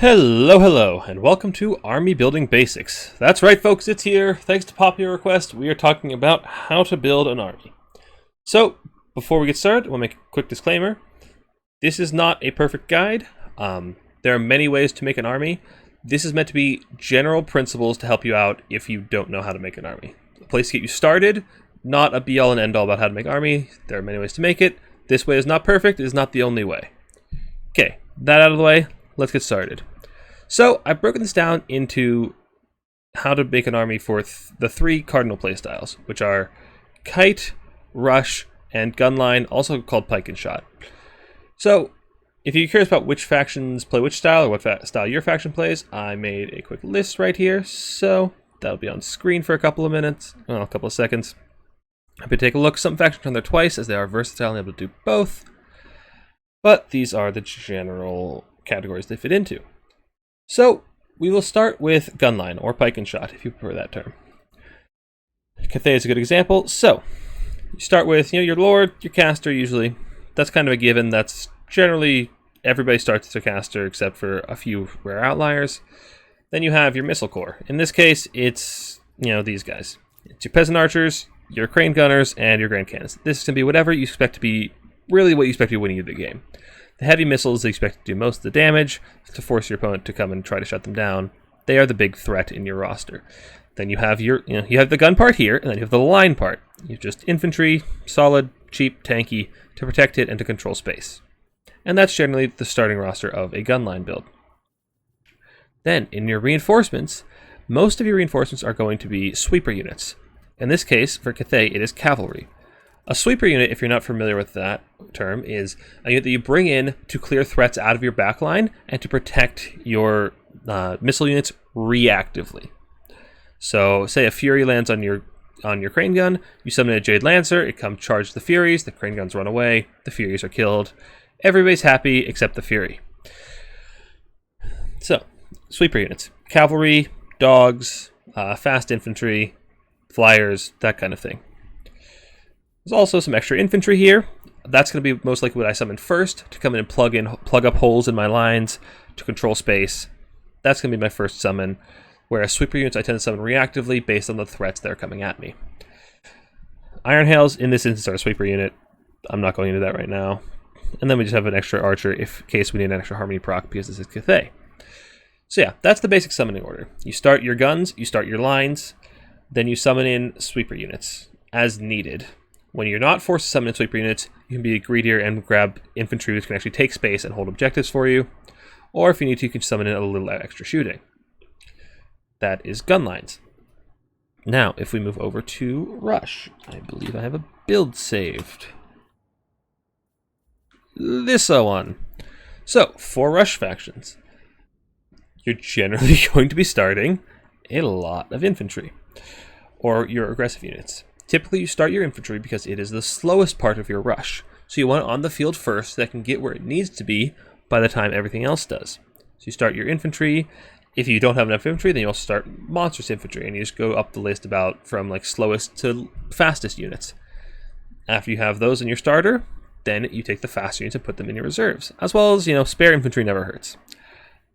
Hello, and welcome to Army Building Basics. That's right, folks, it's here. Thanks to popular request, we are talking about how to build an army. So, before we get started, we'll make a quick disclaimer. This is not a perfect guide. There are many ways to make an army. This is meant to be general principles to help you out if you don't know how to make an army. A place to get you started, not a be-all and end-all about how to make an army. There are many ways to make it. This way is not perfect, it is not the only way. Okay, that out of the way, let's get started. So, I've broken this down into how to make an army for the three cardinal playstyles, which are kite, rush, and gunline, also called pike and shot. So, if you're curious about which factions play which style, or what style your faction plays, I made a quick list right here, so that'll be on screen for a couple of seconds. Happy to take a look. Some factions run there twice, as they are versatile and able to do both, but these are the general categories they fit into. So, we will start with gunline, or pike and shot, if you prefer that term. Cathay is a good example. So, you start with your lord, your caster usually. That's kind of a given. That's generally, everybody starts with their caster, except for a few rare outliers. Then you have your missile corps. In this case, it's, these guys. It's your peasant archers, your crane gunners, and your grand cannons. This is going to be whatever you expect to be, really what you expect to be winning the game. The heavy missiles they expect to do most of the damage to force your opponent to come and try to shut them down. They are the big threat in your roster. Then you have you have the gun part here, and then you have the line part. You have just infantry, solid, cheap, tanky, to protect it and to control space. And that's generally the starting roster of a gunline build. Then, in your reinforcements, most of your reinforcements are going to be sweeper units. In this case, for Cathay, it is cavalry. A sweeper unit, if you're not familiar with that term, is a unit that you bring in to clear threats out of your backline and to protect your missile units reactively. So, say a Fury lands on your crane gun, you summon a Jade Lancer, it comes charge the Furies, the crane guns run away, the Furies are killed. Everybody's happy except the Fury. So, sweeper units. Cavalry, dogs, fast infantry, flyers, that kind of thing. There's also some extra infantry here. That's going to be most likely what I summon first, to come in and plug up holes in my lines to control space. That's going to be my first summon, whereas sweeper units I tend to summon reactively based on the threats that are coming at me. Iron Hails, in this instance, are a sweeper unit. I'm not going into that right now. And then we just have an extra archer in case we need an extra harmony proc because this is Cathay. So yeah, that's the basic summoning order. You start your guns, you start your lines, then you summon in sweeper units as needed. When you're not forced to summon in sweeper units, you can be greedier and grab infantry which can actually take space and hold objectives for you. Or if you need to, you can summon in a little extra shooting. That is gun lines. Now, if we move over to Rush, I believe I have a build saved. This one. So, for Rush factions, you're generally going to be starting a lot of infantry, or your aggressive units. Typically, you start your infantry because it is the slowest part of your rush. So you want it on the field first so that can get where it needs to be by the time everything else does. So you start your infantry. If you don't have enough infantry, then you also start monstrous infantry, and you just go up the list from slowest to fastest units. After you have those in your starter, then you take the faster units and put them in your reserves. As well as, spare infantry never hurts.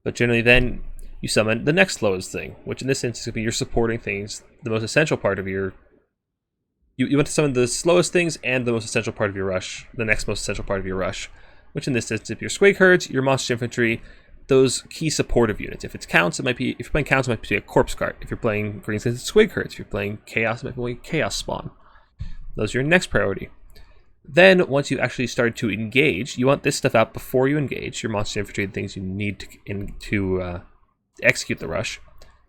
But generally then, you summon the next slowest thing, which in this instance could be your supporting things, the most essential part of your... You want to summon the slowest things and the most essential part of your rush, the next most essential part of your rush, which in this instance, if your Squig herds, your monster infantry, those key supportive units. If you're playing counts, it might be a corpse cart. If you're playing greens, it's Squig herds. If you're playing chaos, it might be chaos spawn. Those are your next priority. Then, once you actually started to engage, you want this stuff out before you engage, your monster infantry, the things you need to execute the rush.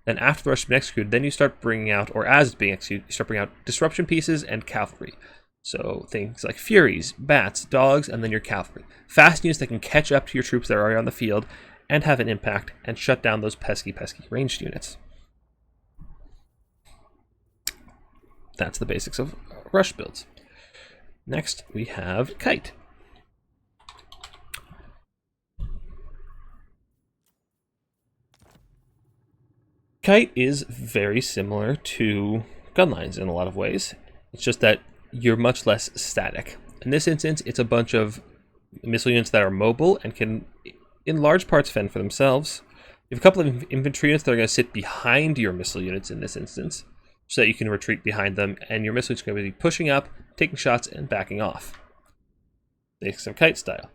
Then after the rush has been executed, then you start bringing out, or as it's being executed, you start bringing out disruption pieces and cavalry. So things like Furies, Bats, Dogs, and then your cavalry. Fast units that can catch up to your troops that are already on the field and have an impact and shut down those pesky ranged units. That's the basics of rush builds. Next, we have Kite. Kite is very similar to gunlines in a lot of ways. It's just that you're much less static. In this instance, it's a bunch of missile units that are mobile and can, in large parts, fend for themselves. You have a couple of infantry units that are going to sit behind your missile units in this instance, so that you can retreat behind them, and your missile units are going to be pushing up, taking shots, and backing off. Basics of kite style.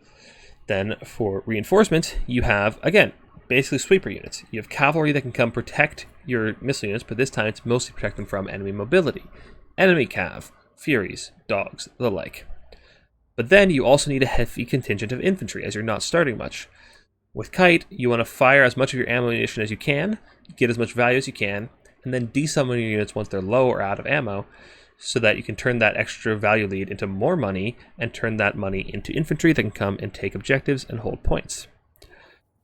Then for reinforcement, you have, again, basically sweeper units. You have cavalry that can come protect your missile units, but this time it's mostly protect them from enemy mobility. Enemy cav, furies, dogs, the like. But then you also need a heavy contingent of infantry, as you're not starting much. With kite, you want to fire as much of your ammunition as you can, get as much value as you can, and then desummon your units once they're low or out of ammo, so that you can turn that extra value lead into more money, and turn that money into infantry that can come and take objectives and hold points.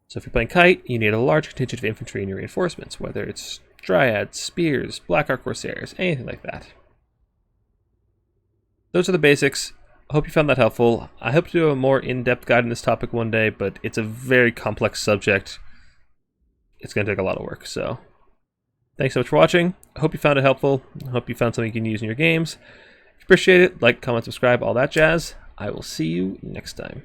So if you're playing kite, you need a large contingent of infantry in your reinforcements, whether it's dryads, spears, black arc corsairs, anything like that. Those are the basics. I hope you found that helpful. I hope to do a more in-depth guide on this topic one day, but it's a very complex subject. It's going to take a lot of work, so thanks so much for watching. I hope you found it helpful. I hope you found something you can use in your games. If you appreciate it, like, comment, subscribe, all that jazz. I will see you next time.